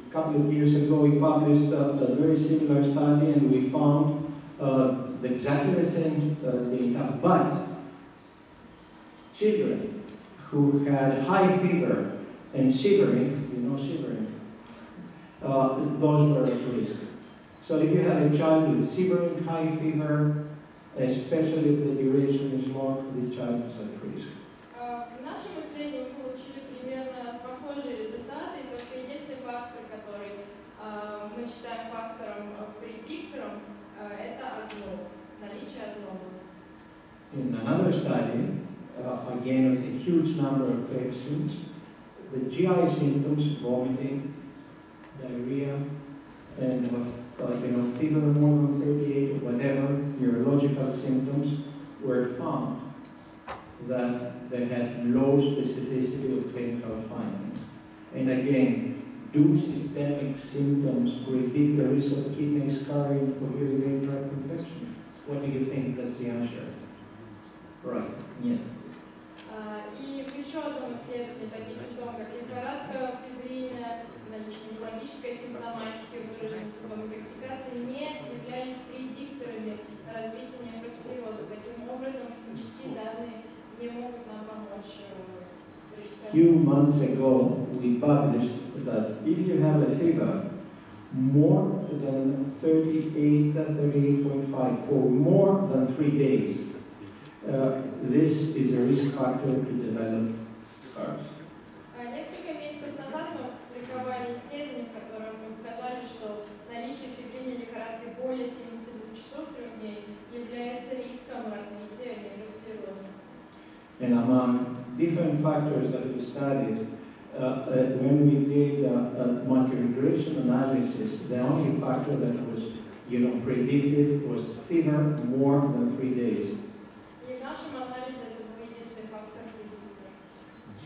a couple of years ago, we published a very similar study, and we found exactly the same data, but children who had high fever and shivering, you know shivering, those were at risk. So if you have a child with shivering, high fever, especially if the duration is long, the child is at risk. В нашем исследовании мы получили примерно похожие результаты, только единственный фактор, который мы считаем фактором предиктором, это озноб, наличие озноба. In another study, again with a huge number of patients, the GI symptoms, vomiting, diarrhea, and fever more than 38 or whatever, neurological symptoms were found that they had low specificity of clinical findings. And again, do systemic symptoms predict the risk of kidney scarring or urinary tract infection? What do you think? That's the answer. Right. Yes. И в еще одном исследовании такие симптомы, как лихорадка, фибрильная, наличие неврологической симптоматики, выраженной симптомы интоксикации, не являлись предикторами развития нефросклероза. Таким образом, клинические данные не могут нам помочь. A few months ago, we published that if you have a fever more than 38.5 for more than 3 days, this is a risk factor to develop scars. Несколько месяцев назад мы публиковали исследование, в котором мы показали, что наличие фибрильной лихорадки более 72 часов 3 дней является риском развития нефросклероза. And among different factors that we studied, when we did multi-regression analysis, the only factor that was predicted was fever more than 3 days.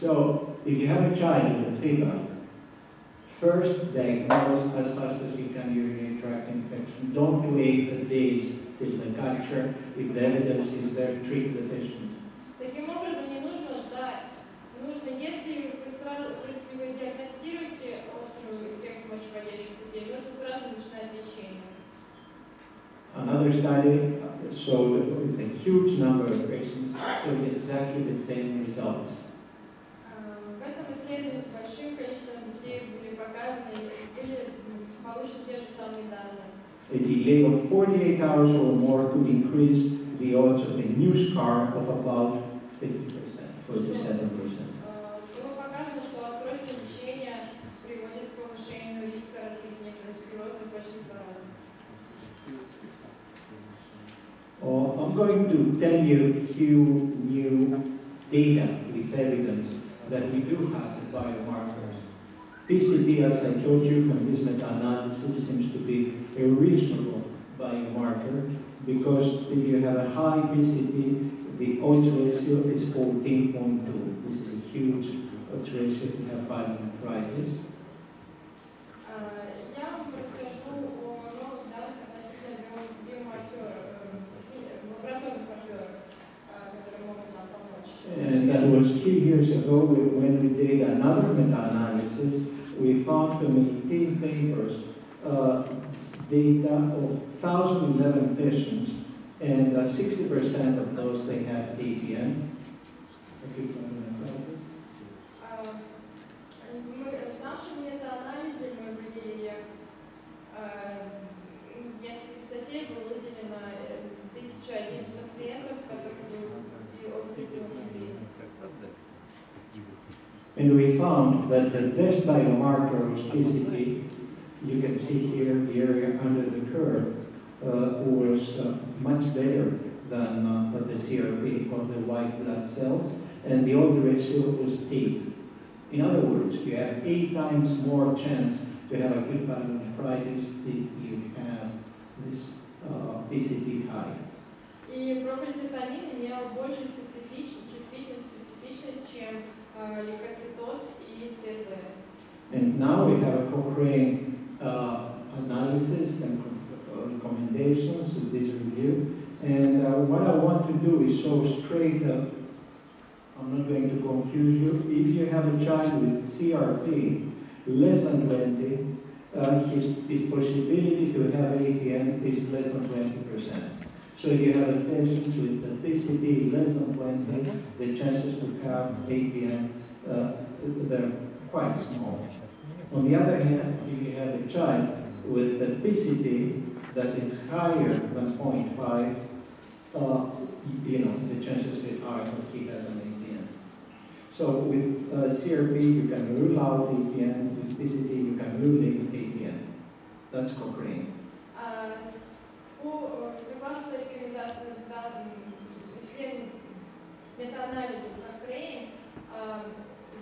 So, if you have a child with a fever, first diagnose as fast as you can urinary tract infection. Don't wait the days till the culture. If the evidence is there, treat the patient. Таким образом, не нужно ждать. Нужно, если вы диагностируете острую инфекцию мочевыводящих путей, нужно сразу начинать лечение. Another study showed with a huge number of patients showed exactly the same results. В этом исследовании с большим количеством людей были получены те же самые данные. A delay of 48 hours or more could increase the odds of a new scar of about 50%, 47%. Было показано, что отсрочное лечение приводит к повышению риска развития нефросклероза почти в 2 раза. I'm going to tell you a few new data with evidence that we do have the biomarkers. PCP, as I told you from this meta-analysis, seems to be a reasonable biomarker because if you have a high PCP, the odds ratio is 14.2. This is a huge odds ratio to have pyelonephritis. Я вам расскажу о новых данных относительно биомаркеров, лабораторных маркеров, которые могут нам помочь. And that was 2 years ago when we did another meta-analysis. We found from 18 papers data of 1,011 patients, and 60% of those they had ATM. В нашем метаанализе мы выделили из нескольких статей было выделено 1011 пациентов, которые были острый. And we found that the best biomarker was PCP. You can see here the area under the curve was much better than the CRP for the white blood cells, and the odds ratio was 8. In other words, you have 8 times more chance to have acute pyelonephritis if you have this PCP high. И пропыльцитамин имел большую специфичность, чем лейкоцитоз и ЦР. And now we have a Cochrane analysis and recommendations to this review. And what I want to do is show straight up. I'm not going to confuse you. If you have a child with CRP less than 20 his possibility to have APN is less than 20%. So if you have a patient with a PCT less than 20, the chances to have APN, they're quite small. On the other hand, if you have a child with a PCT that is higher than 0.5, the chances are that he has an APN. So with CRP, you can rule out APN. With PCT, you can rule in APN. That's Cochrane. Согласно рекомендациям метаанализу Cochrane,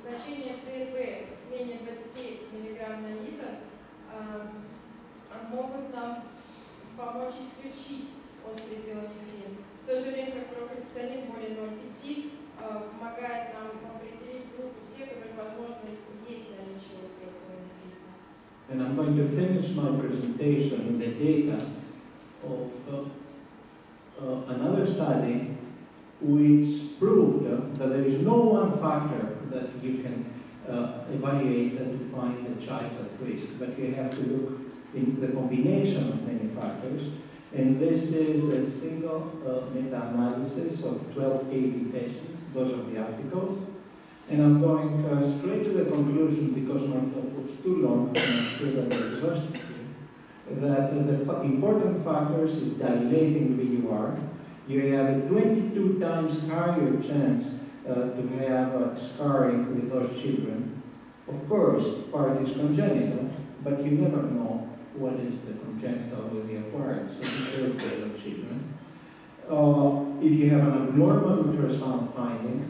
значение ЦРП менее 20 мг на литр могут нам помочь исключить острый пилонефрин. В то же время, как профилистолин более 0,5 помогает нам определить группу тех, которые, возможно, есть наличие острого пилонефрина. And I'm going to finish my presentation in the data of another study which proved that there is no one factor that you can evaluate to find a child at risk, but you have to look in the combination of many factors. And this is a single meta-analysis of 1280 patients. Those are the articles. And I'm going straight to the conclusion because my talk was too long, and I'm sure that I'm exhausted here, that the important factors is dilating VUR. You have a 22 times higher chance to have scarring with those children. Of course, part is congenital, but you never know what is the congenital with the acquired, so be careful of children. If you have an abnormal ultrasound finding,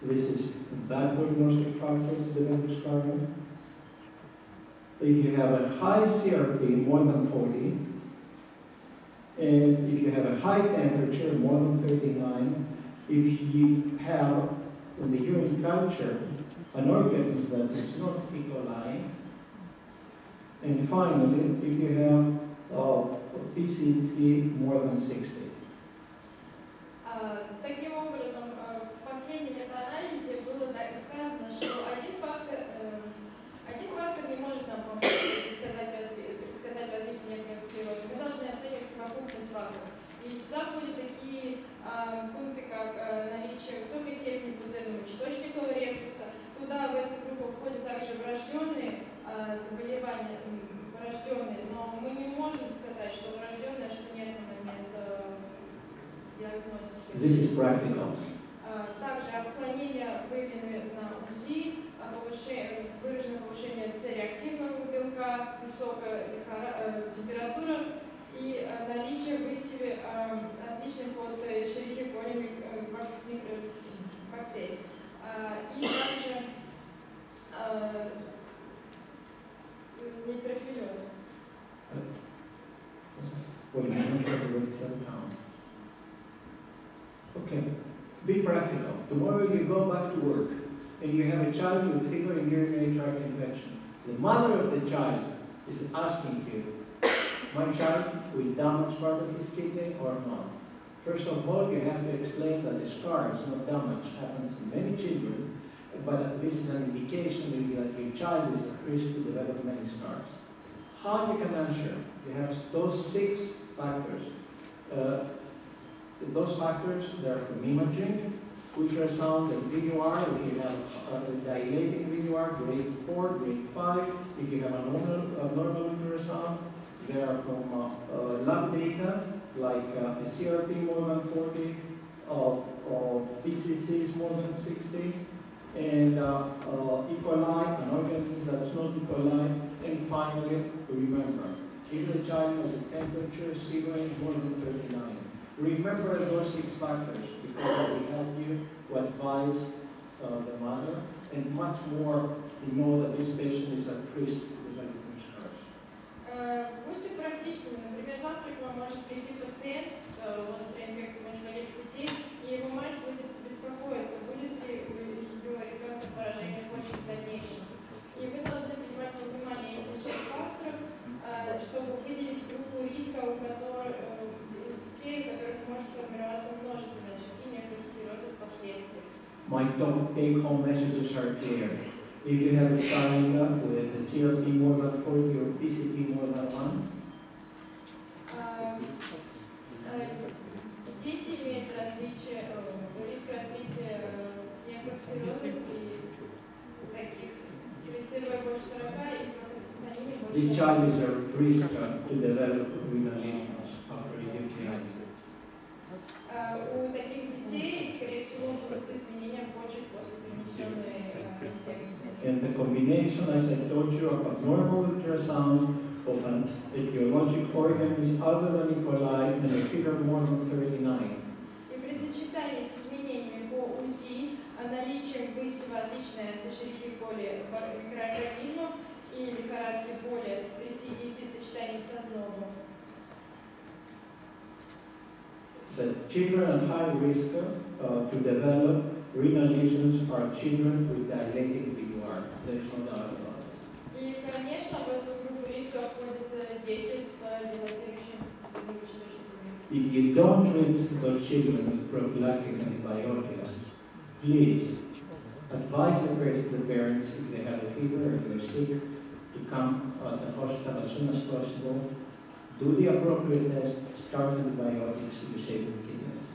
this is that prognostic factor to develop scarring. If you have a high CRP, more than 40, and if you have a high temperature, more than 39, if you have in the urine culture an organism that is not E. coli, and finally, if you have PCC more than 60. Таким образом, в последнем метаанализе было сказано, что один фактор не может нам помочь сказать развитие нервного склероза. Мы должны оценивать совокупность факторов. И сюда входят такие пункты, как наличие высокой степени пузырного мочеточникового рефлюкса. Туда в эту группу входят также врожденные заболевания, но мы не можем сказать, что врожденное, что нет на момент диагностики. This is practical. Также отклонения выявлены на УЗИ, выраженное повышение С-реактивного белка, высокая температура и наличие в высеве отличных от шерихи колевых микробактерий. И также нитрофилёз. Okay, be practical. Tomorrow you go back to work and you have a child with fever and urinary tract infection. The mother of the child is asking you, my child will damage part of his kidney or not? First of all, you have to explain that the scar is not damaged. It happens in many children, but this is an indication that your child is at risk to develop many scars. How you can answer? You have those 6 factors. Those factors, they are from imaging, ultrasound, and VUR. If you have a dilating VUR, grade 4, grade 5. If you have a normal ultrasound, they are from lab data, like a CRP more than 40, PCCs more than 60, and E. coli, an organism that's not E. coli, and finally, remember, if the child has a temperature, C range more than 39. Remember those 6 factors because it will help you to advise the mother and much more to know that this patient is at risk to developing scars. Будьте практичными. Например, завтра к вам может прийти пациент с острой инфекцией мочевых путей, и его мать будет беспокоиться, будет ли у ее ребенка поражение почек в дальнейшем. И вы должны принимать во внимание эти 6 факторов, чтобы выделить группу риска, у которых может сформироваться множественная ишемия, нервный склероз впоследствии. My take-home messages are clear. If you have a child with a CRP more than 40 or PCP more than 1, дети имеют различие, риск развития снегосклероза при таких лицевой больше 40 и процентонине the больше. child is at risk to develop renal lesions after a UTI. У таких детей, скорее всего, будут изменения почек после перенесенной инфекции. And the combination, as I told you, of abnormal ultrasound of an etiologic organism other than E. coli and a figure more than 39. И при сочетании с изменениями по УЗИ, наличием высева отличной от Escherichia coli микроорганизмов и лихорадки боли при CDT в сочетании со знобом. The children at high risk to develop renal lesions are children with dilated PUR. There's no doubt about it. И, конечно, в эту группу риска входят дети с дилатирующим If you don't treat those children with prophylactic antibiotics, please advise the parents if they have a fever or they're sick to come to the hospital as soon as possible, do the appropriate test, start antibiotics to save the kidneys.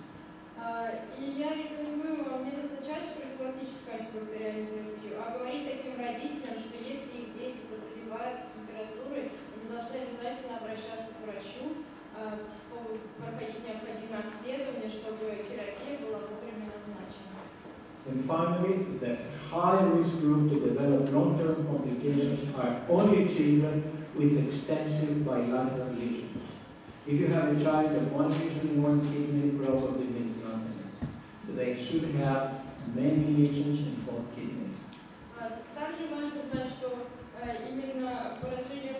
И я рекомендую вам не назначать профилактическую антибактериальную терапию, а говорить таким родителям, что если их дети заболевают с температурой, они должны обязательно обращаться к врачу, проходить необходимое обследование, чтобы терапия была вовремя назначена. And finally, the high-risk group to develop long-term complications are only children with extensive bilateral lesions. If you have a child with one lesion in one kidney, probably means nothing. They should have many lesions in both kidneys. Также важно знать, что именно поражение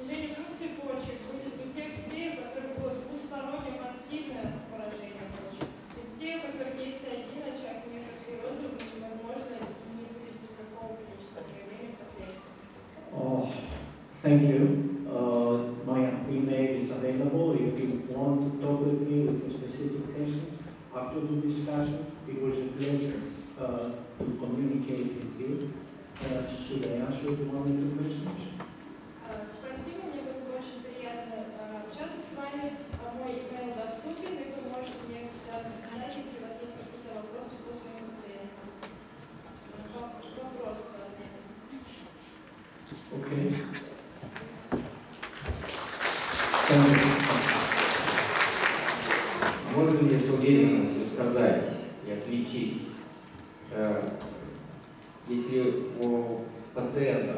снижение функции почек будет у тех детей, у которых было двустороннее массивное поражение почек. У детей, у которых есть один очаг нефросклероза, возможно, не будет никакого клинического проявления последствий. Oh, thank you. My email is available if you want to talk with me with a specific question after the discussion. It was a pleasure to communicate with you. Should I answer one or two questions? Спасибо, мне было очень приятно общаться с вами. Мой email доступен, и вы можете мне всегда написать, если у вас есть какие-то вопросы по своим пациентам. Вопрос. Okay. Можно ли с уверенностью сказать и отличить, если у пациента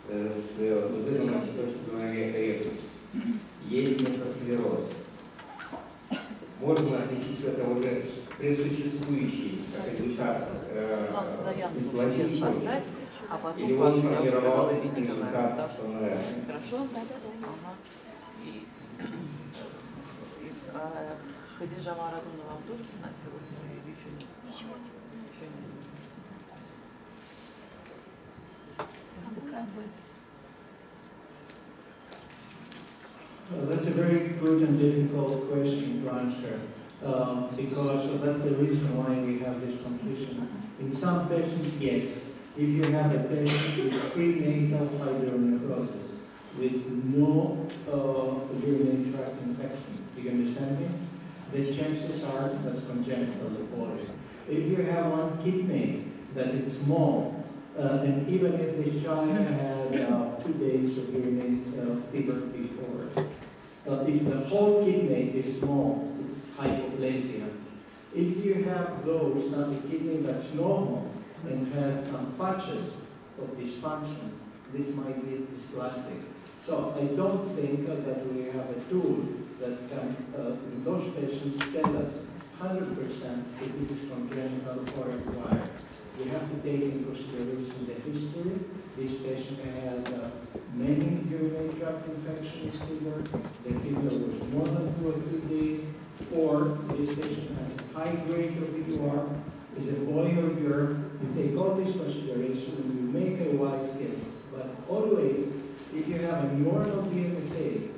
с вызванным ситуацией ректус есть нефросклероз, можно отличить это уже присуществующий, как результат инфлазии, а потом или он сформировал результат ПНР? Хорошо? Ага. И Хадижа Марадона вам тоже приносила или еще нет? Ничего нет. Еще нет. That's a very good and difficult question to answer because that's the reason why we have this condition. In some patients, yes. If you have a patient with prenatal hydronephrosis with no urinary tract infection, do you understand me? The chances are that's congenital disorder. If you have one kidney that is small, and even if this child had 2 days of urinary fever before, if the whole kidney is small, it's hypoplasia. If you have those, not a kidney that's normal and has some patches of dysfunction, this might be dysplastic. So I don't think that we have a tool that can, in those patients, tell us 100% if it is congenital or acquired. We have to take into consideration the history. This patient had many urinary tract infections fever. The fever was more than 2 or 3 days. Or this patient has a high grade of PUR, is a boy or girl. You take all these considerations and you make a wise guess. But always, if you have a normal PMSA,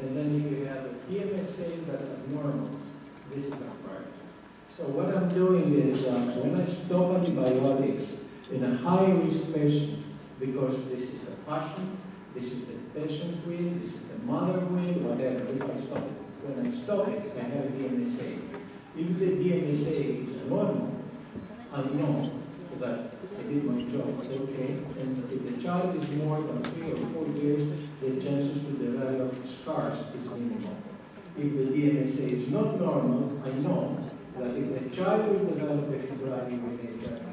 and then if you have a PMSA that's abnormal, this is acquired. So what I'm doing is, when I stop antibiotics in a high-risk patient, because this is the passion, this is the patient will, this is the mother will, whatever, if I stop it. When I stop it, I have a DMSA. If the DMSA is normal, I know that I did my job, okay, and if the child is more than 3 or 4 years, the chances to develop scars is minimal. If the DMSA is not normal, I know that if the child will develop a febrile infection,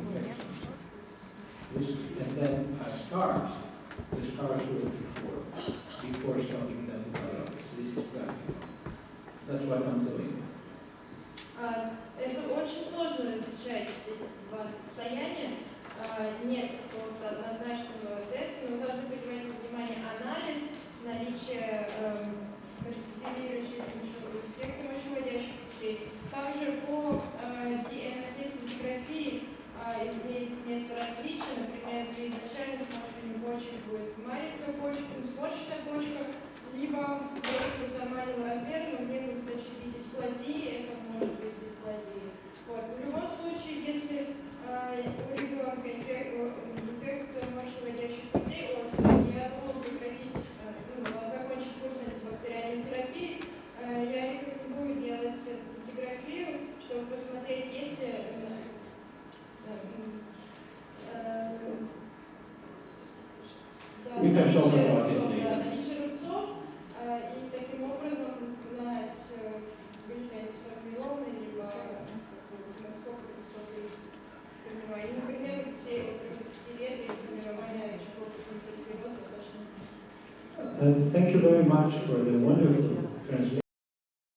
and then has scars, the scars will be before stopping the antibiotics. This is practical. That's what I'm doing. Это очень сложно различать эти два состояния. Нет какого-то однозначного теста, но вы должны принимать во внимание анализ, наличие рецидивирующих инфекций мочеводящих путей. Также по ДНС-сцинтиграфии имеет место различия. Например, при изначальном сморщении почек будет маленькая почка, сморщенная почка, либо будет нормального размера, но где будет очевидить дисплазии, это может быть дисплазия. Вот. В любом случае, если у ребенка инфекция мочеводящих путей острая, необходимо прекратить, закончить курс антибактериальной терапии, я рекомендую делать сцинтиграфию, чтобы посмотреть, есть ли наличие рубцов, и таким образом знать, были ли они сформированы, либо насколько высокий риск формирования. Например, в 5 лет есть формирование очагов конференции достаточно. Thank you very much for the wonderful